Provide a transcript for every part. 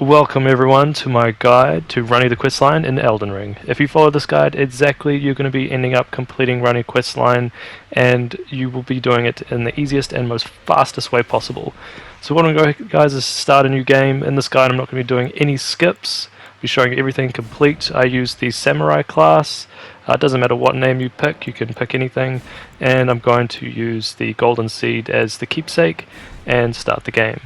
Welcome everyone to my guide to running the questline in Elden Ring. If you follow this guide exactly, you're going to be ending up completing Ranni Questline, and you will be doing it in the easiest and most fastest way possible. So what I'm going to go, guys, is start a new game. In this guide I'm not going to be doing any skips. I'll be showing everything complete. I use the Samurai class. It doesn't matter what name you can pick anything, and I'm going to use the Golden Seed as the keepsake and start the game.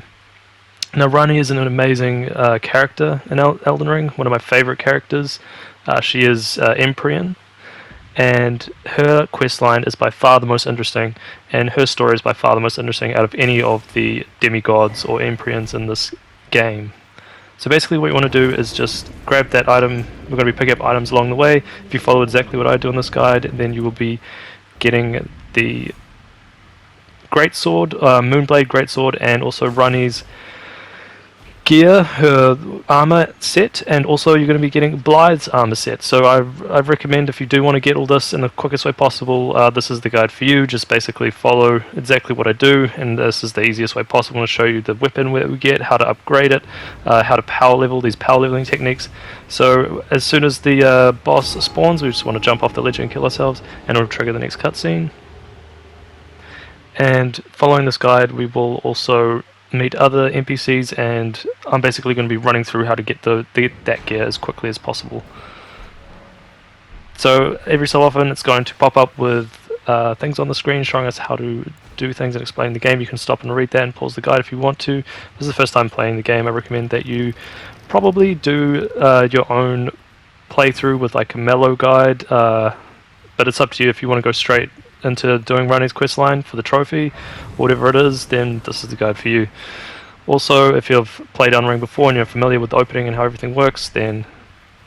Now, Ranni is an amazing character in Elden Ring, one of my favorite characters. She is Empyrean, and her questline is by far the most interesting, and her story is by far the most interesting out of any of the demigods or Empyreans in this game. So basically what you want to do is just grab that item. We're going to be picking up items along the way. If you follow exactly what I do in this guide, then you will be getting the Greatsword, Moonblade Greatsword, and also Ranni's gear, her armor set, and also you're going to be getting Blaidds armor set. So I recommend, if you do want to get all this in the quickest way possible, this is the guide for you. Just basically follow exactly what I do, and this is the easiest way possible to show you the weapon we get, how to upgrade it, how to power level, these power leveling techniques. So as soon as the boss spawns, we just want to jump off the ledge and kill ourselves, and it'll trigger the next cutscene. And following this guide, we will also meet other NPCs, and I'm basically going to be running through how to get that gear as quickly as possible. So every so often it's going to pop up with things on the screen showing us how to do things and explain the game. You can stop and read that and pause the guide if you want to. This is the first time playing the game. I recommend that you probably do your own playthrough with like a mellow guide, but it's up to you. If you want to go straight into doing Ranni's questline for the trophy, or whatever it is, then this is the guide for you. Also, if you've played Elden Ring before and you're familiar with the opening and how everything works, then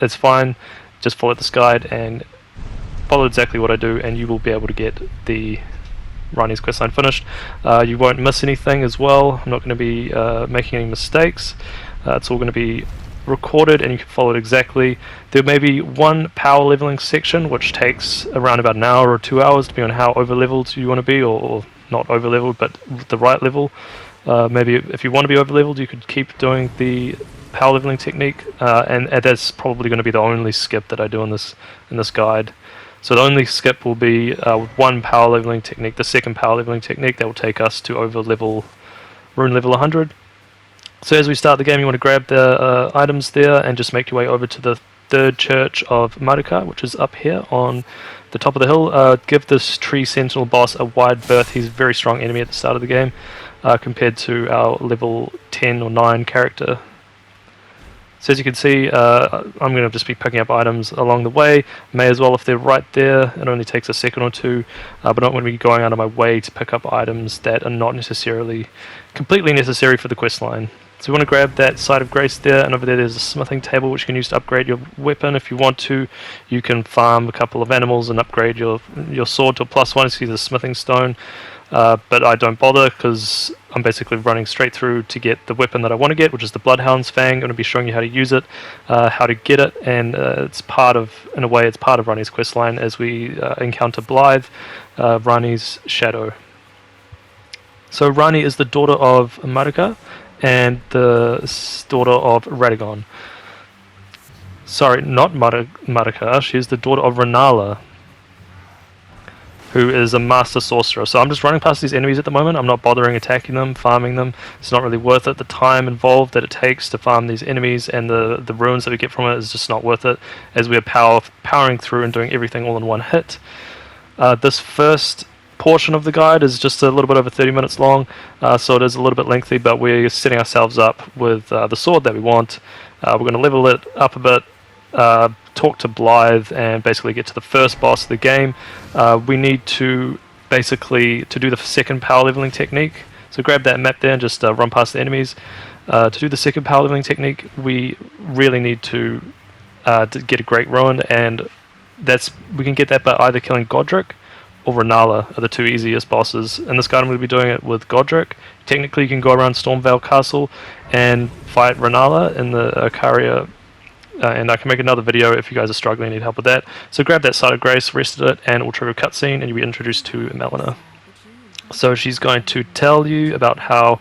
it's fine. Just follow this guide and follow exactly what I do, and you will be able to get the Ranni's questline finished. You won't miss anything as well. I'm not going to be making any mistakes. It's all going to be recorded, and you can follow it exactly. There may be one power leveling section which takes around about an hour or 2 hours, depending on how over leveled you want to be, or not over leveled, but the right level. Maybe if you want to be over leveled, you could keep doing the power leveling technique, and that's probably going to be the only skip that I do in this guide. So the only skip will be one power leveling technique, the second power leveling technique that will take us to over level rune level 100. So as we start the game, you want to grab the items there and just make your way over to the third church of Madoka, which is up here on the top of the hill. Give this tree sentinel boss a wide berth. He's a very strong enemy at the start of the game compared to our level 10 or 9 character. So as you can see, I'm going to just be picking up items along the way. May as well if they're right there. It only takes a second or two, but I'm not going to be going out of my way to pick up items that are not necessarily completely necessary for the questline. So you want to grab that Site of Grace there, and over there's a smithing table which you can use to upgrade your weapon if you want to. You can farm a couple of animals and upgrade your sword to a +1 to use a smithing stone. But I don't bother because I'm basically running straight through to get the weapon that I want to get, which is the Bloodhound's Fang. I'm going to be showing you how to use it, how to get it, and it's part of Ranni's questline as we encounter Blaidds, Ranni's shadow. So Ranni is the daughter of Madoka and the daughter of Radagon. Sorry, not Madoka. She's the daughter of Rennala, who is a master sorcerer. So I'm just running past these enemies at the moment. I'm not bothering attacking them, farming them. It's not really worth it. The time involved that it takes to farm these enemies and the runes that we get from it is just not worth it, as we are powering through and doing everything all in one hit. This first portion of the guide is just a little bit over 30 minutes long, so it is a little bit lengthy, but we're setting ourselves up with the sword that we want. We're going to level it up a bit, talk to Blaidds, and basically get to the first boss of the game. We need to basically to do the second power leveling technique. So grab that map there and just run past the enemies. To do the second power leveling technique, we really need to get a Great Ruin, and we can get that by either killing Godric or Rennala are the two easiest bosses. In this guide I'm going to be doing it with Godric. Technically you can go around Stormvale Castle and fight Rennala in the Akaria, and I can make another video if you guys are struggling and need help with that. So grab that Site of Grace, rest it, and it will trigger a cutscene and you'll be introduced to Melina. So she's going to tell you about how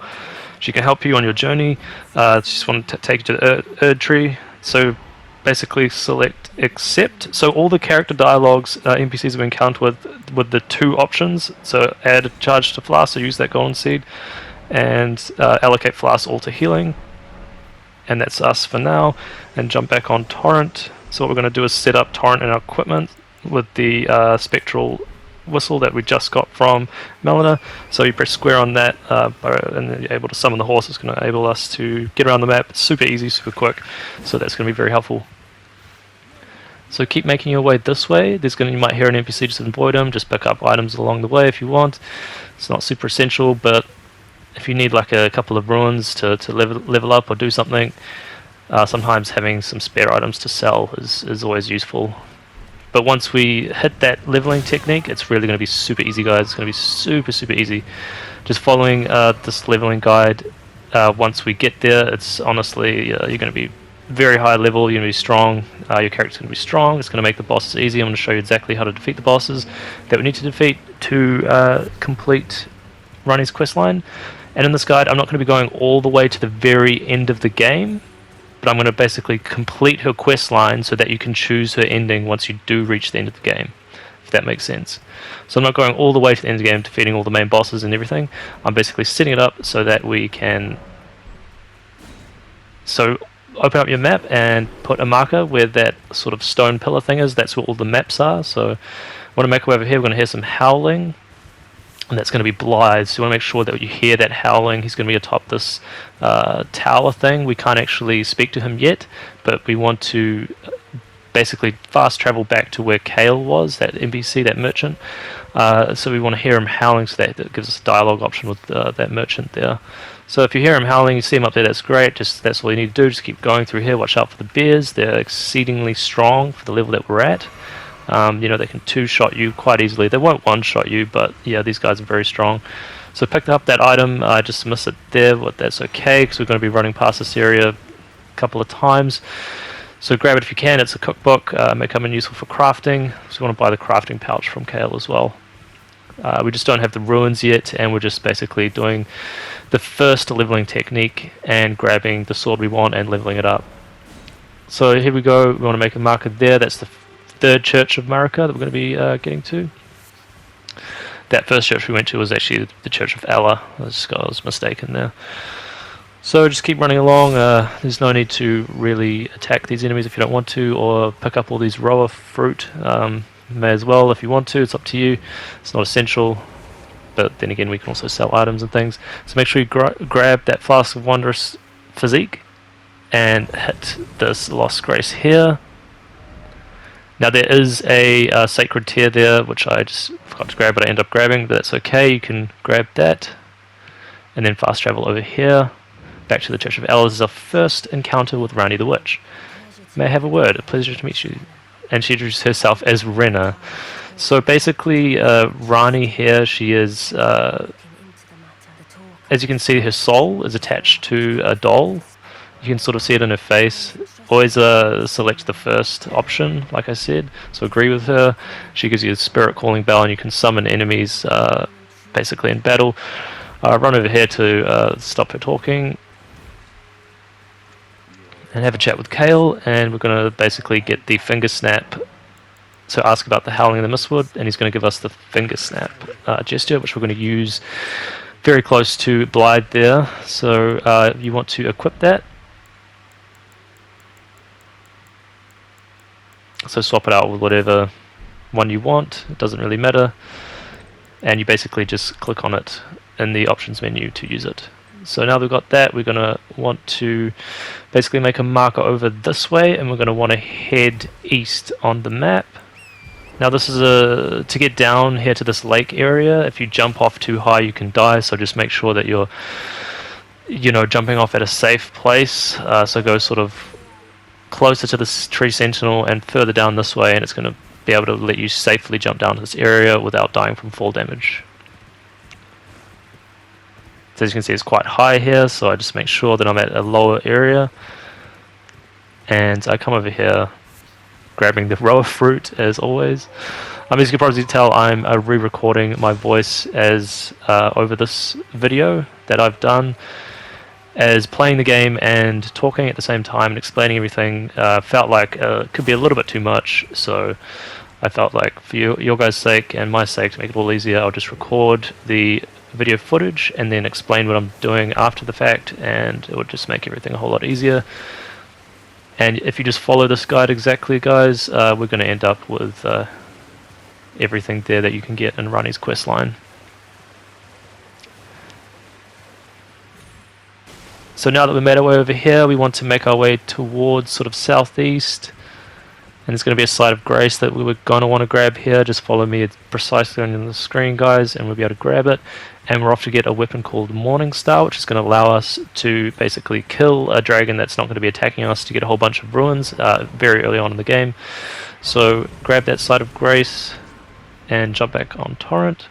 She can help you on your journey. Just want to take you to the Erd tree. So basically select accept. So all the character dialogues NPCs have encountered with the 2 options. So add a charge to flask, so use that golden seed, and allocate flask all to healing. And that's us for now. And jump back on torrent. So what we're going to do is set up torrent in our equipment with the spectral whistle that we just got from Melina. So you press square on that and then you're able to summon the horse. It's going to enable us to get around the map. It's super easy, super quick, so that's going to be very helpful. So keep making your way this way. You might hear an NPC, just avoid them, just pick up items along the way if you want. It's not super essential, but if you need like a couple of ruins to level up or do something, sometimes having some spare items to sell is always useful. But once we hit that leveling technique, it's really going to be super easy, guys. It's going to be super easy. Just following this leveling guide, once we get there, it's honestly, you're going to be very high level, you're going to be strong, your character's going to be strong, it's going to make the bosses easy. I'm going to show you exactly how to defeat the bosses that we need to defeat to complete Ranni's questline. And in this guide, I'm not going to be going all the way to the very end of the game, but I'm going to basically complete her quest line so that you can choose her ending once you do reach the end of the game, if that makes sense. So I'm not going all the way to the end of the game, defeating all the main bosses and everything. I'm basically setting it up so that we can... So open up your map and put a marker where that sort of stone pillar thing is. That's where all the maps are. So I want to make our way over here. We're going to hear some howling. And that's going to be Blaidds. So you want to make sure that you hear that howling. He's going to be atop this tower thing. We can't actually speak to him yet, but we want to basically fast travel back to where Kale was, that NPC, that merchant. So we want to hear him howling, so that gives us a dialogue option with that merchant there. So if you hear him howling, you see him up there, that's great. That's all you need to do. Just keep going through here. Watch out for the bears. They're exceedingly strong for the level that we're at. They can 2-shot you quite easily. They won't 1-shot you, but yeah, these guys are very strong. So picked up that item, I just missed it there, but that's okay, because we're going to be running past this area a couple of times. So grab it if you can. It's a cookbook. May come in useful for crafting. So you want to buy the crafting pouch from Kale as well. We just don't have the ruins yet, and we're just basically doing the first leveling technique and grabbing the sword we want and leveling it up. So here we go. We want to make a marker there. That's the 3rd church of Marika that we're going to be getting to. That first church we went to was actually the church of Allah. I was mistaken there. So just keep running along. There's no need to really attack these enemies if you don't want to, or pick up all these roa fruit. May as well if you want to. It's up to you. It's not essential, but then again we can also sell items and things. So make sure you grab that Flask of Wondrous Physique and hit this Lost Grace here. Now there is a sacred tear there, which I just forgot to grab, but I end up grabbing, but that's okay. You can grab that, and then fast travel over here, back to the Church of Allah. This is our first encounter with Ranni the Witch. May I have a word? A pleasure to meet you. And she introduced herself as Renna. So basically, Ranni here, she is, as you can see, her soul is attached to a doll. You can sort of see it in her face. Always select the first option, like I said. So agree with her. She gives you a spirit calling bell, and you can summon enemies basically in battle. Run over here to stop her talking and have a chat with Kale, and we're going to basically get the finger snap. So ask about the howling in the mistwood, and he's going to give us the finger snap gesture, which we're going to use very close to Blaidds there. So you want to equip that. So swap it out with whatever one you want, it doesn't really matter, and you basically just click on it in the options menu to use it. So now we've got that, we're going to want to basically make a marker over this way, and we're going to want to head east on the map. Now this is to get down here to this lake area. If you jump off too high you can die, so just make sure that you're jumping off at a safe place. So go sort of closer to this tree sentinel and further down this way, and it's going to be able to let you safely jump down to this area without dying from fall damage. So as you can see, it's quite high here, so I just make sure that I'm at a lower area, and I come over here grabbing the roa fruit as always. As you can probably tell, I'm re-recording my voice as over this video that I've done. as playing the game and talking at the same time and explaining everything felt like it could be a little bit too much. So I felt like for your guys' sake and my sake, to make it all easier, I'll just record the video footage and then explain what I'm doing after the fact, and it would just make everything a whole lot easier. And if you just follow this guide exactly, guys, we're going to end up with everything there that you can get in Ranni's questline. So now that we made our way over here, we want to make our way towards sort of southeast. And there's going to be a site of grace that we were going to want to grab here. Just follow me precisely on the screen, guys, and we'll be able to grab it. And we're off to get a weapon called Morning Star, which is going to allow us to basically kill a dragon that's not going to be attacking us, to get a whole bunch of ruins very early on in the game. So grab that site of grace and jump back on torrent.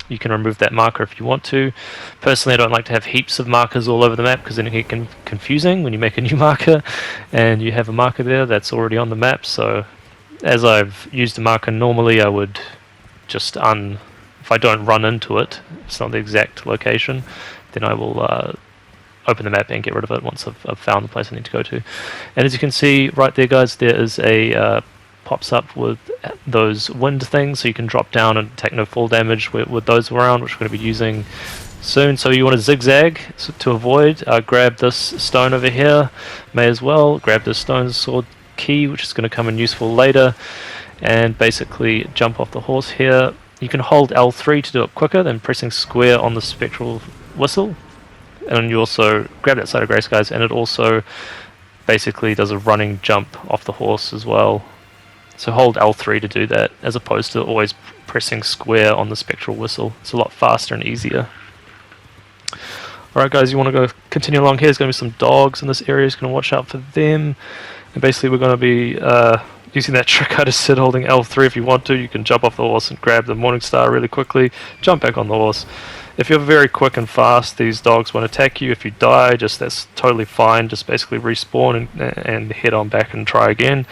You can remove that marker if you want to. Personally, I don't like to have heaps of markers all over the map because then it can get confusing when you make a new marker and you have a marker there that's already on the map. So as I've used a marker normally, I would just if I don't run into it, it's not the exact location, then I will open the map and get rid of it once I've found the place I need to go to. And as you can see right there, guys, there is a pops up with those wind things, so you can drop down and take no fall damage with those around, which we're going to be using soon. So you want to zigzag to avoid. Grab this stone over here, may as well. Grab this stone sword key, which is going to come in useful later, and basically jump off the horse here. You can hold L3 to do it quicker than pressing square on the spectral whistle. And you also grab that side of grace, guys, and it also basically does a running jump off the horse as well. So hold L3 to do that, as opposed to always pressing square on the spectral whistle. It's a lot faster and easier. Alright guys, you want to go continue along here. There's going to be some dogs in this area, so going to watch out for them. And basically we're going to be using that trick I just said, holding L3 if you want to. You can jump off the horse and grab the Morning Star really quickly, jump back on the horse. If you're very quick and fast, these dogs won't attack you. If you die, that's totally fine. Just basically respawn and head on back and try again.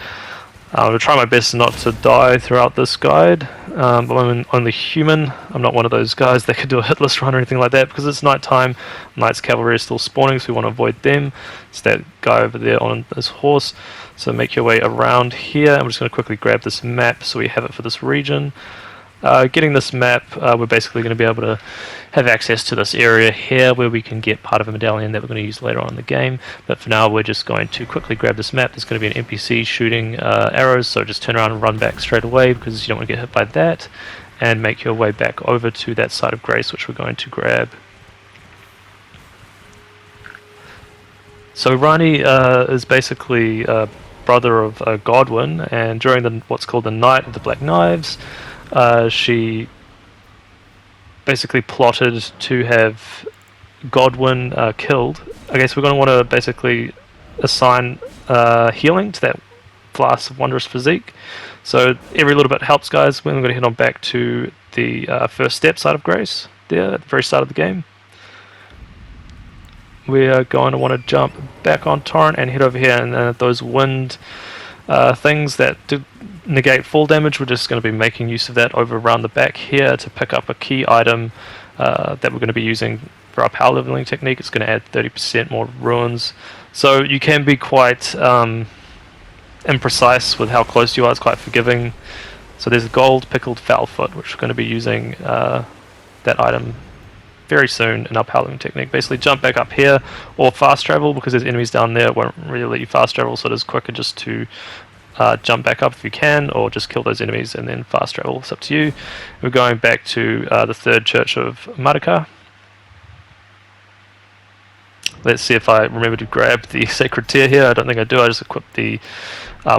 I'm going to try my best not to die throughout this guide, but I'm only human. I'm not one of those guys that could do a hitless run or anything like that, because it's night time. Knight's cavalry is still spawning, so we want to avoid them. It's that guy over there on this horse. So make your way around here. I'm just going to quickly grab this map so we have it for this region. Getting this map, we're basically going to be able to have access to this area here where we can get part of a medallion that we're going to use later on in the game. But for now, we're just going to quickly grab this map. There's going to be an NPC shooting arrows, so just turn around and run back straight away because you don't want to get hit by that. And make your way back over to that side of grace, which we're going to grab. So Ranni is basically brother of Godwin, and during what's called the Night of the Black Knives, she basically plotted to have Godwin killed. I guess we're going to want to basically assign healing to that Glass of Wondrous Physique. So every little bit helps, guys. We're going to head on back to the first step side of grace there at the very start of the game. We are going to want to jump back on torrent and head over here, and those wind things that do negate fall damage, we're just going to be making use of that over around the back here to pick up a key item that we're going to be using for our power leveling technique. It's going to add 30% more ruins, so you can be quite imprecise with how close you are. It's quite forgiving. So there's a gold pickled foulfoot, which we're going to be using that item very soon in our power leveling technique. Basically jump back up here or fast travel, because there's enemies down there. It won't really let you fast travel, so it is quicker just to jump back up if you can, or just kill those enemies and then fast travel. It's up to you. We're going back to the third church of Marika. Let's see if I remember to grab the sacred tear here. I don't think I do. I just equipped the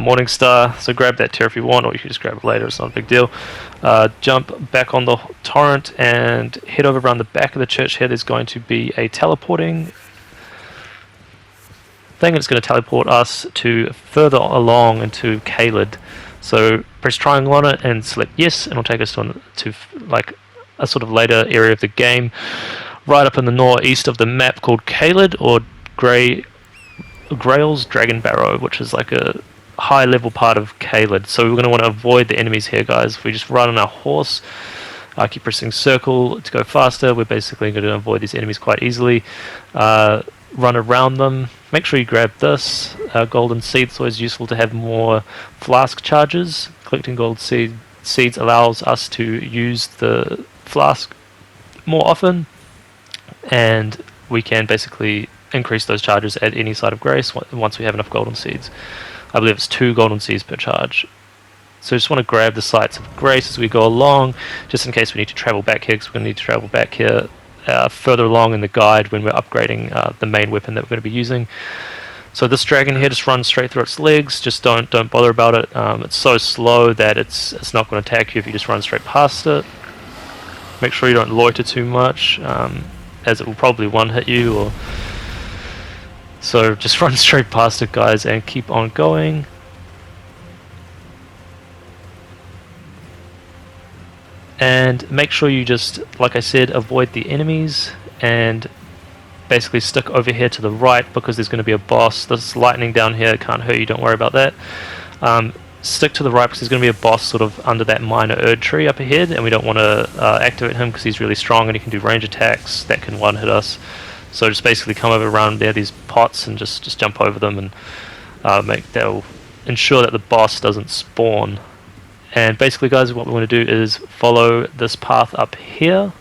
Morning Star, so grab that tear if you want, or you can just grab it later. It's not a big deal. Jump back on the torrent and head over around the back of the church here. There's going to be a teleporting thing. It's going to teleport us to further along into Caelid. So press triangle on it and select yes, and it'll take us to like a sort of later area of the game, right up in the northeast of the map, called Caelid, or Grail's Dragon Barrow, which is like a high level part of Caelid. So we're going to want to avoid the enemies here, guys. If we just run on our horse, I keep pressing circle to go faster, we're basically going to avoid these enemies quite easily. run around them. Make sure you grab this. Golden seeds, always useful to have more flask charges. Collecting seeds allows us to use the flask more often, and we can basically increase those charges at any site of grace once we have enough golden seeds. I believe it's 2 golden seeds per charge. So just want to grab the sites of grace as we go along, just in case we need to travel back here, because we're going to need to travel back here further along in the guide when we're upgrading the main weapon that we're going to be using. So this dragon here just runs straight through its legs. Just don't bother about it. It's so slow that it's not going to attack you if you just run straight past it. Make sure you don't loiter too much, as it will probably one-hit you. So just run straight past it, guys, and keep on going. And make sure you just, like I said, avoid the enemies and basically stick over here to the right, because there's going to be a boss. This lightning down here can't hurt you, don't worry about that. Stick to the right because there's going to be a boss sort of under that minor Erd tree up ahead, and we don't want to activate him because he's really strong and he can do range attacks that can one-hit us. So just basically come over around there, these pots, and just jump over them, and that'll ensure that the boss doesn't spawn. And basically, guys, what we want to do is follow this path up here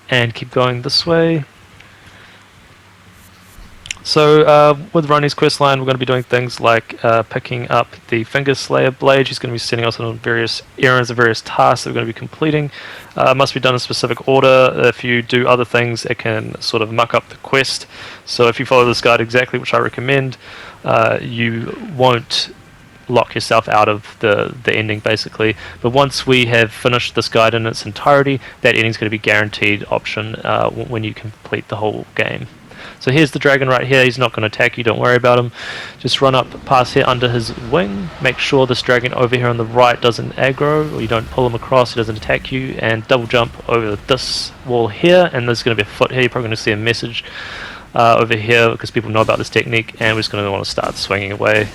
and keep going this way. So with Ranni's questline, we're going to be doing things like picking up the Finger Slayer blade. She's going to be sending us on various errands and various tasks that we're going to be completing. Must be done in specific order. If you do other things, it can sort of muck up the quest. So if you follow this guide exactly, which I recommend, you won't lock yourself out of the ending, basically. But once we have finished this guide in its entirety, that ending is going to be guaranteed option when you complete the whole game. So here's the dragon right here. He's not going to attack you, don't worry about him. Just run up past here under his wing. Make sure this dragon over here on the right doesn't aggro, or you don't pull him across, he doesn't attack you, and double jump over this wall here, and there's going to be a foot here. You're probably going to see a message over here because people know about this technique, and we're just going to want to start swinging away.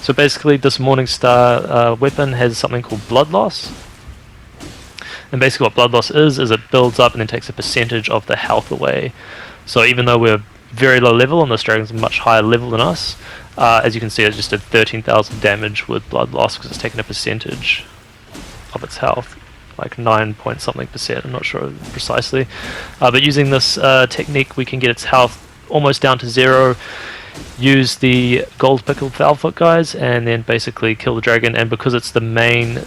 So basically this Morningstar weapon has something called blood loss. And basically what blood loss is it builds up and then takes a percentage of the health away. So even though we're very low level and this dragon's much higher level than us, as you can see it just did 13,000 damage with blood loss because it's taken a percentage of its health. Like 9 point something percent, I'm not sure precisely. But using this technique we can get its health almost down to 0. Use the gold pickled foulfoot, guys, and then basically kill the dragon. And because it's the main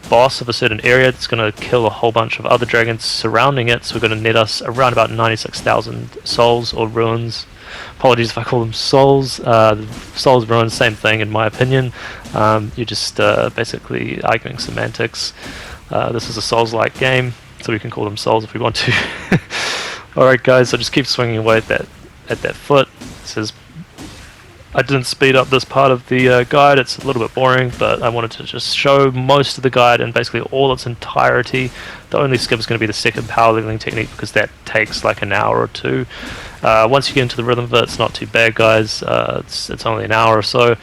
boss of a certain area, it's going to kill a whole bunch of other dragons surrounding it, so we're going to net us around about 96,000 souls or ruins. Apologies if I call them souls. Souls, ruins, same thing in my opinion. You're just basically arguing semantics. This is a souls-like game, so we can call them souls if we want to. Alright guys, so just keep swinging away at that foot. It says I didn't speed up this part of the guide, it's a little bit boring, but I wanted to just show most of the guide in basically all its entirety. The only skip is going to be the second power leveling technique because that takes like an hour or two. Once you get into the rhythm of it, it's not too bad, guys. It's only an hour or so,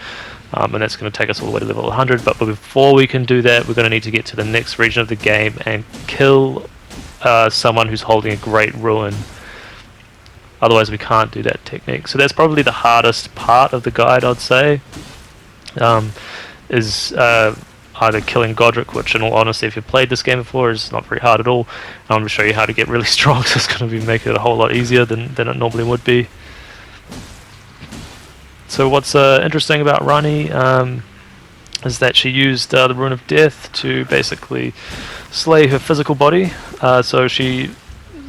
and that's going to take us all the way to level 100. But before we can do that, we're going to need to get to the next region of the game and kill someone who's holding a great ruin. Otherwise we can't do that technique. So that's probably the hardest part of the guide, I'd say, is either killing Godric, which in all honesty if you've played this game before is not very hard at all. I'm going to show you how to get really strong, so it's going to be making it a whole lot easier than it normally would be. So what's interesting about Ranni is that she used the Rune of Death to basically slay her physical body. So she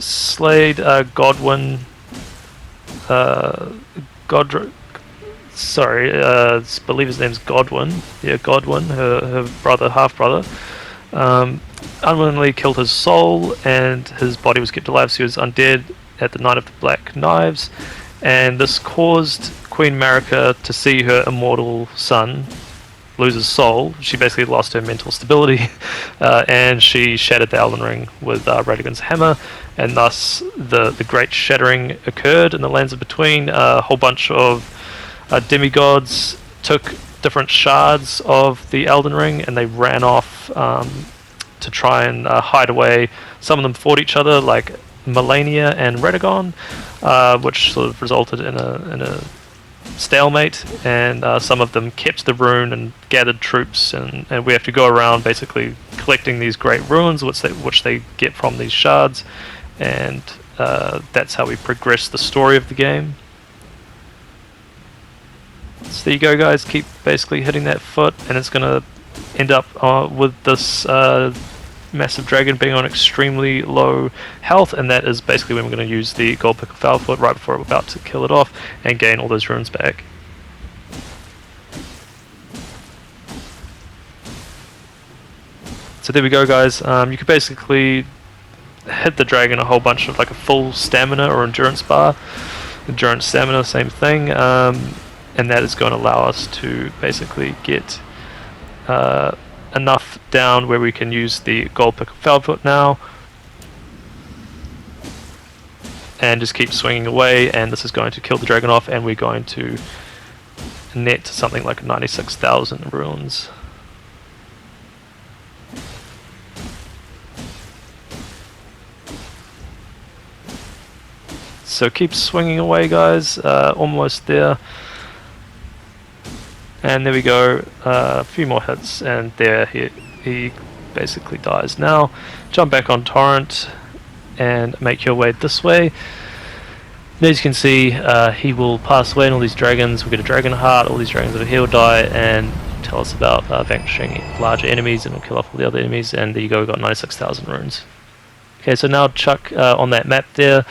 slayed Godwin, Godric, sorry, I believe his name's Godwin. Yeah, Godwin, her brother, half-brother. Unwillingly killed his soul, and his body was kept alive, so he was undead at the Night of the Black Knives. And this caused Queen Marika to see her immortal son lose his soul. She basically lost her mental stability, and she shattered the Elden Ring with Radagon's hammer, and thus the great shattering occurred in the lands of between. A whole bunch of demigods took different shards of the Elden Ring and they ran off to try and hide away. Some of them fought each other, like Melania and Radagon, which sort of resulted in a stalemate, and some of them kept the rune and gathered troops, and we have to go around basically collecting these great runes which they get from these shards, and that's how we progress the story of the game. So there you go, guys. Keep basically hitting that foot, and it's gonna end up with this massive dragon being on extremely low health, and that is basically when we're going to use the gold pick of Foulfoot right before we're about to kill it off and gain all those runes back. So there we go, guys. You could basically hit the dragon a whole bunch of like a full stamina or endurance bar. Endurance, stamina, same thing, and that is going to allow us to basically get enough down where we can use the gold pick of Foulfoot now, and just keep swinging away, and this is going to kill the dragon off, and we're going to net something like 96,000 runes. So keep swinging away, guys. Almost there. And there we go, a few more hits, and there he basically dies. Now, jump back on Torrent and make your way this way. And as you can see, he will pass away, and all these dragons, we'll get a dragon heart, all these dragons over here will die, and tell us about vanquishing larger enemies, and we'll kill off all the other enemies, and there you go, we got 96,000 runes. Okay, so now chuck on that map there.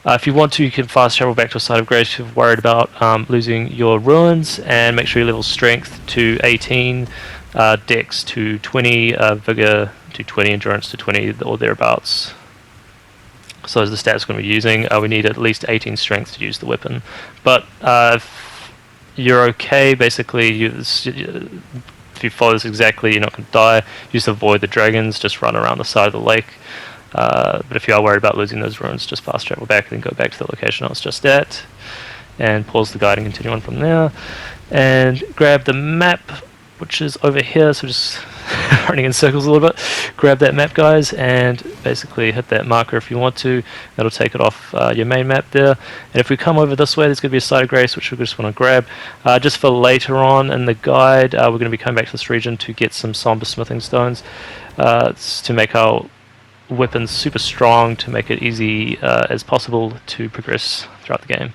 If you want to, you can fast travel back to a site of grace if you're worried about losing your ruins, and make sure you level strength to 18, dex to 20, vigor to 20, endurance to 20, or thereabouts. So those are the stats we're going to be using. We need at least 18 strength to use the weapon. But if you're okay, basically, if you follow this exactly, you're not going to die. Just avoid the dragons, just run around the side of the lake. But if you are worried about losing those runes, just fast travel back and then go back to the location I was just at, and pause the guide and continue on from there, and grab the map, which is over here, so just running in circles a little bit. Grab that map, guys, and basically hit that marker if you want to. That'll take it off your main map there. And if we come over this way, there's going to be a site of grace which we just want to grab just for later on in the guide. We're going to be coming back to this region to get some somber smithing stones to make our weapons super strong, to make it easy as possible to progress throughout the game.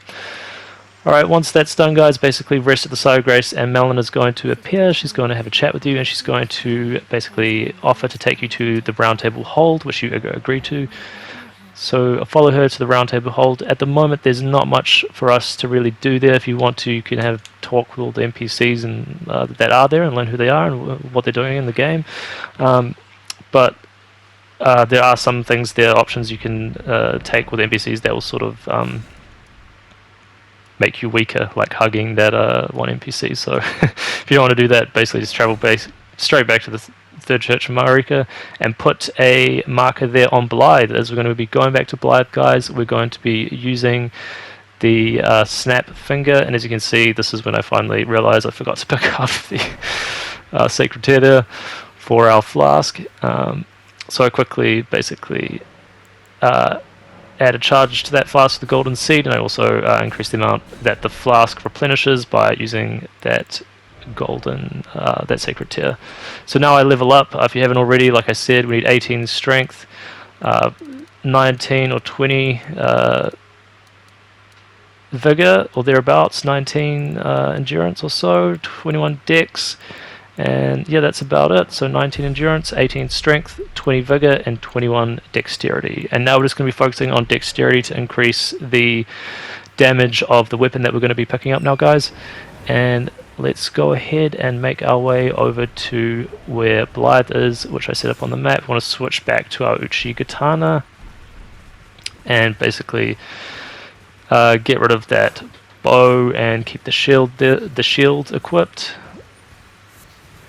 Alright, once that's done, guys, basically rest at the side of grace, and Melon is going to appear. She's going to have a chat with you, and she's going to basically offer to take you to the round table hold, which you agree to. So follow her to the round table hold. At the moment, there's not much for us to really do there. If you want to, you can have talk with all the NPCs and that are there, and learn who they are and what they're doing in the game. But there are some things there, options you can take with NPCs that will sort of make you weaker, like hugging that one NPC. So if you don't want to do that, basically just travel straight back to the third church of Marika and put a marker there on Blaidds. As we're going to be going back to Blaidds, guys, we're going to be using the snap finger, and as you can see, this is when I finally realized I forgot to pick up the sacred tear there for our flask. So I quickly basically add a charge to that flask with the golden seed, and I also increase the amount that the flask replenishes by using that golden, that sacred tear. So now I level up. If you haven't already, like I said, we need 18 strength, 19 or 20 vigor or thereabouts, 19 endurance or so, 21 dex, and yeah, that's about it. So 19 endurance, 18 strength, 20 vigor, and 21 dexterity. And now we're just going to be focusing on dexterity to increase the damage of the weapon that we're going to be picking up now, guys. And let's go ahead and make our way over to where Blaidds is, which I set up on the map. We want to switch back to our Uchi Katana and basically get rid of that bow and keep the shield equipped.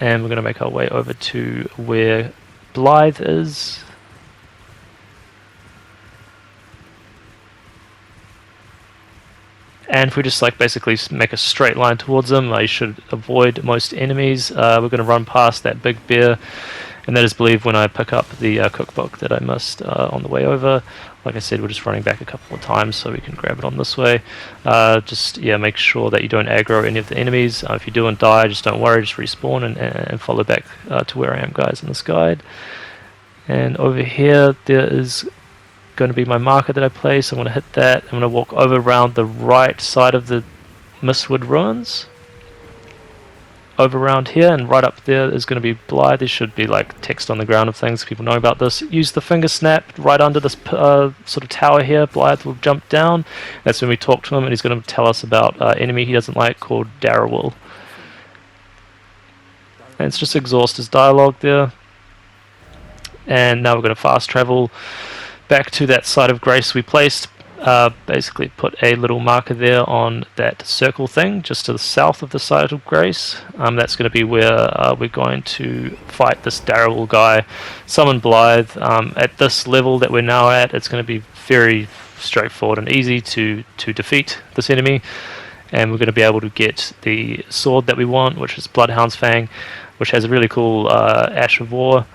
And we're going to make our way over to where Blaidds is. And if we just like basically make a straight line towards them, you should avoid most enemies. We're going to run past that big bear, And that is believed when I pick up the cookbook that I missed on the way over. Like I said, we're just running back a couple of times so we can grab it on this way. Just make sure that you don't aggro any of the enemies. If you do and die, just don't worry, just respawn and follow back to where I am, guys, in this guide. And over here there is going to be my marker that I place. I'm going to hit that. I'm going to walk over around the right side of the Mistwood Ruins. Over around here, and right up there is going to be Blaidds. There should be like text on the ground of things, people know about this. Use the finger snap right under this sort of tower here. Blaidds will jump down. That's when we talk to him, and he's going to tell us about enemy he doesn't like called Darrowil. And it's just exhaust his dialogue there. And now we're going to fast travel back to that site of grace we placed. Basically put a little marker there on that circle thing just to the south of the site of grace. That's going to be where we're going to fight this Darrowil guy, summon Blaidds. At this level that we're now at, it's going to be very straightforward and easy to defeat this enemy, and we're going to be able to get the sword that we want, which is Bloodhound's Fang, which has a really cool Ash of War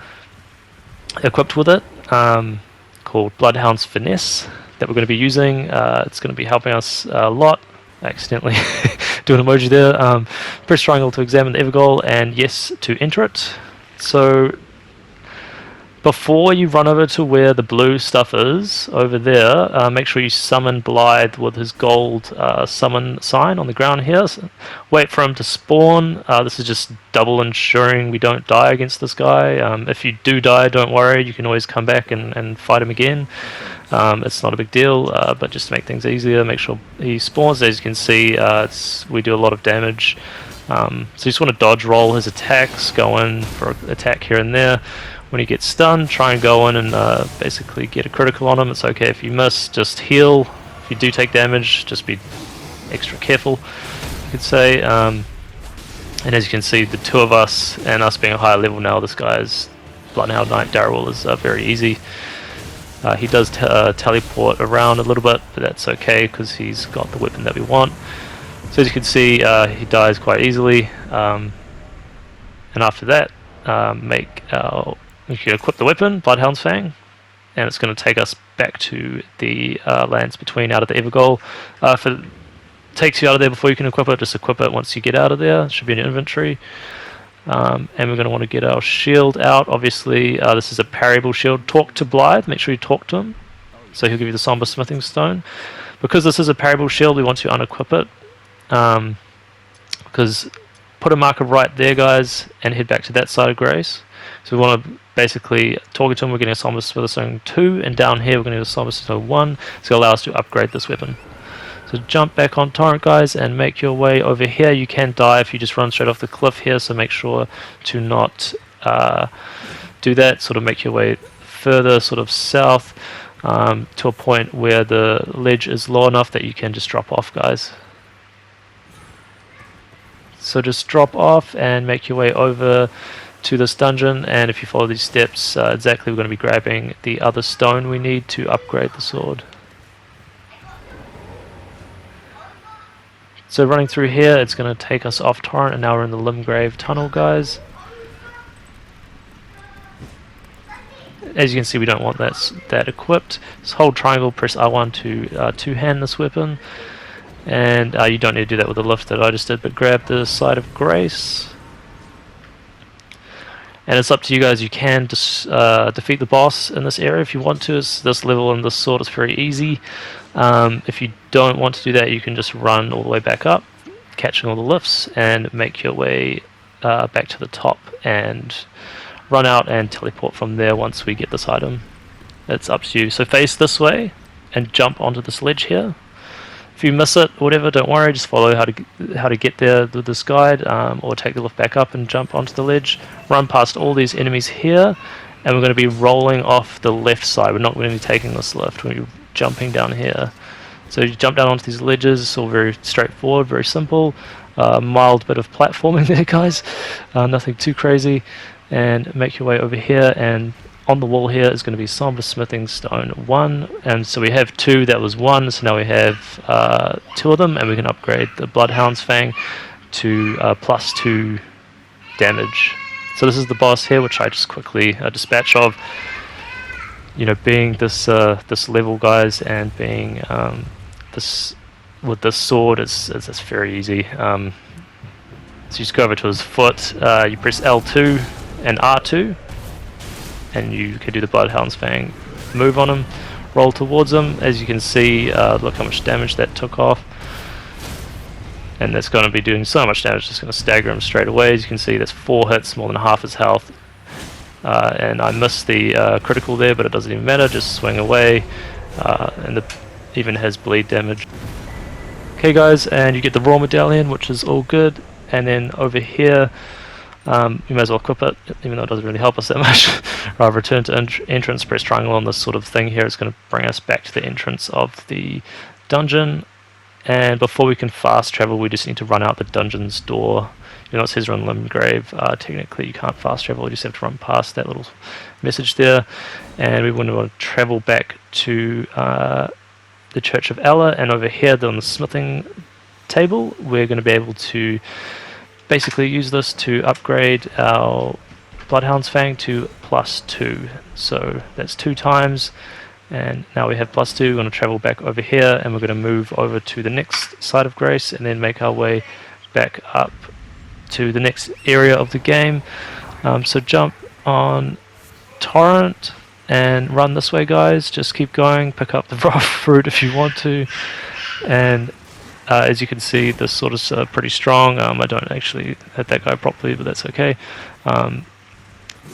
equipped with it, called Bloodhound's Finesse, that we're going to be using. It's going to be helping us a lot. I accidentally do an emoji there. Press triangle to examine the Evergoal, and yes to enter it. So before you run over to where the blue stuff is, over there, make sure you summon Blaidds with his gold summon sign on the ground here. So wait for him to spawn. This is just double ensuring we don't die against this guy. If you do die, don't worry, you can always come back and fight him again. It's not a big deal, but just to make things easier, make sure he spawns. As you can see, we do a lot of damage. So you just want to dodge roll his attacks, go in for an attack here and there. When he gets stunned, try and go in and basically get a critical on him. It's okay if you miss, just heal. If you do take damage, just be extra careful, you could say. And as you can see, the two of us, and us being a higher level now, this guy's Bloodhound Knight Darrowil is very easy. He does teleport around a little bit, but that's okay because he's got the weapon that we want. So as you can see, he dies quite easily. And after that, you can equip the weapon, Bloodhound's Fang, and it's going to take us back to the lands between out of the Evergoal. If it takes you out of there before you can equip it, just equip it once you get out of there. It should be in your inventory. And we're going to want to get our shield out. Obviously, this is a parryable shield. Talk to Blaidds. Make sure you talk to him, so he'll give you the Somber Smithing Stone. Because this is a parryable shield, we want to unequip it. Because put a marker right there, guys, and head back to that side of grace. So we want to basically talk to him. We're getting a Somber Smithing Stone 2, and down here we're going to get a Somber Smithing Stone 1. It's going to allow us to upgrade this weapon. So jump back on Torrent, guys, and make your way over here. You can die if you just run straight off the cliff here, so make sure to not do that. Sort of make your way further sort of south to a point where the ledge is low enough that you can just drop off, guys. So just drop off and make your way over to this dungeon, and if you follow these steps exactly, we're going to be grabbing the other stone we need to upgrade the sword. So running through here, it's going to take us off Torrent, and now we're in the Limgrave Tunnel, guys. As you can see, we don't want that equipped. Just hold triangle, press R1 to two-hand this weapon. And you don't need to do that with the lift that I just did, but grab the Side of Grace. And it's up to you guys. You can defeat the boss in this area if you want to. This level and this sword is very easy. If you don't want to do that, you can just run all the way back up, catching all the lifts, and make your way back to the top and run out and teleport from there once we get this item. It's up to you. So face this way and jump onto this ledge here. If you miss it or whatever, don't worry, just follow how to get there with this guide, or take the lift back up and jump onto the ledge. Run past all these enemies here, and we're going to be rolling off the left side. We're not going to be taking this lift, we're going to be jumping down here. So you jump down onto these ledges. It's all very straightforward, very simple. Mild bit of platforming there, guys, nothing too crazy. And make your way over here, and on the wall here is going to be Somber Smithing Stone 1, and so we have 2, that was 1, so now we have 2 of them, and we can upgrade the Bloodhound's Fang to +2 damage. So this is the boss here, which I just quickly dispatch of. You know, being this this level, guys, and being this with this sword, it's very easy. So you just go over to his foot. You press L2 and R2, and you can do the Bloodhound's Fang move on him. Roll towards him. As you can see, look how much damage that took off. And that's going to be doing so much damage, just going to stagger him straight away. As you can see, that's 4 hits, more than half his health. And I missed the critical there, but it doesn't even matter, just swing away. And it even has bleed damage. Okay guys, and you get the raw medallion, which is all good. And then over here, you may as well equip it, even though it doesn't really help us that much. Rather return to entrance, press triangle on this sort of thing here. It's going to bring us back to the entrance of the dungeon. And before we can fast travel, we just need to run out the dungeon's door. You know, it says run Limgrave. Technically, you can't fast travel. You just have to run past that little message there. And we want to travel back to the Church of Ella. And over here, on the smithing table, we're going to be able to basically use this to upgrade our Bloodhound's Fang to +2. So that's 2 times. And now we have +2, we're going to travel back over here, and we're going to move over to the next side of Grace, and then make our way back up to the next area of the game. So jump on Torrent and run this way, guys. Just keep going, pick up the raw fruit if you want to. And as you can see, this sword is pretty strong. I don't actually hit that guy properly, but that's okay.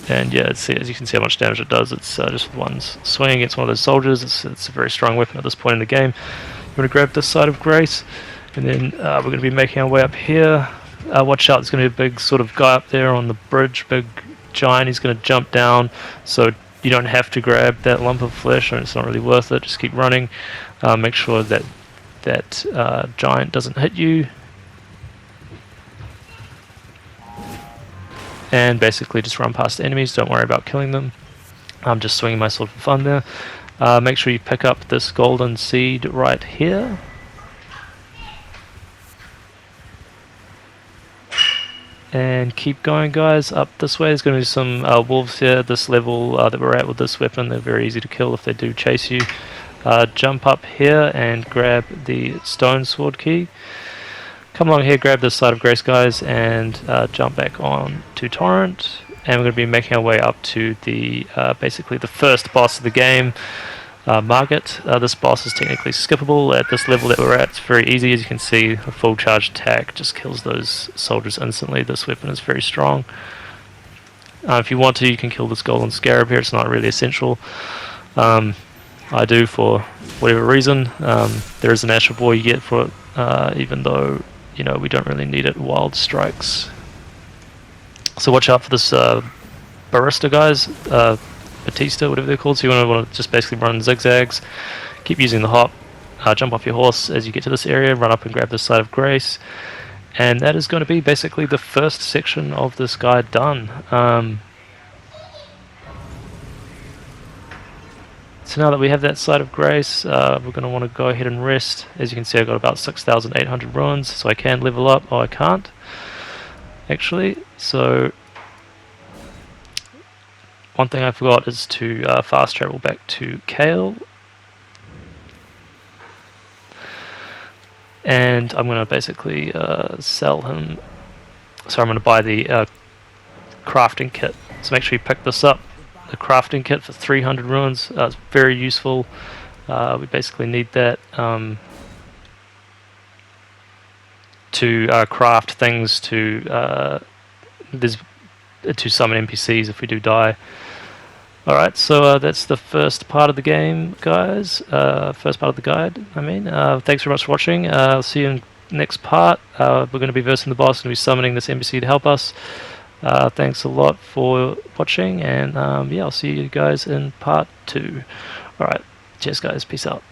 And yeah, as you can see how much damage it does. It's just one swing against one of those soldiers. It's a very strong weapon at this point in the game. You want to grab this side of Grace, and then we're going to be making our way up here. Watch out, there's going to be a big sort of guy up there on the bridge, big giant. He's going to jump down, so you don't have to grab that lump of flesh, and it's not really worth it. Just keep running. Make sure that that giant doesn't hit you. And basically just run past the enemies, don't worry about killing them. I'm just swinging my sword for fun there. Make sure you pick up this golden seed right here. And keep going, guys, up this way. There's going to be some wolves here at this level that we're at with this weapon. They're very easy to kill if they do chase you. Jump up here and grab the stone sword key. Come along here, grab this side of Grace, guys, and jump back on to Torrent. And we're going to be making our way up to the basically the first boss of the game, Margit. This boss is technically skippable at this level that we're at. It's very easy, as you can see. A full charge attack just kills those soldiers instantly. This weapon is very strong. If you want to, you can kill this golden scarab here. It's not really essential. I do for whatever reason. There is an Asher Boy you get for it, even though, you know, we don't really need it. Wild strikes. So watch out for this barista, guys. Batista, whatever they're called. So you want to just basically run zigzags. Keep using the hop. Jump off your horse as you get to this area. Run up and grab this side of Grace. And that is going to be basically the first section of this guide done. So now that we have that side of Grace, we're going to want to go ahead and rest. As you can see, I've got about 6,800 ruins, so I can level up. Oh, I can't, actually. So one thing I forgot is to fast travel back to Kale. And I'm going to basically sell him. So I'm going to buy the crafting kit. So make sure you pick this up. The crafting kit for 300 ruins. It's very useful. We basically need that to craft things to summon NPCs if we do die. Alright, so that's the first part of the game, guys. First part of the guide, I mean. Thanks very much for watching. I'll see you in the next part. We're going to be versing the boss, going to be summoning this NPC to help us. Thanks a lot for watching, and yeah, I'll see you guys in part 2. Alright, cheers guys, peace out.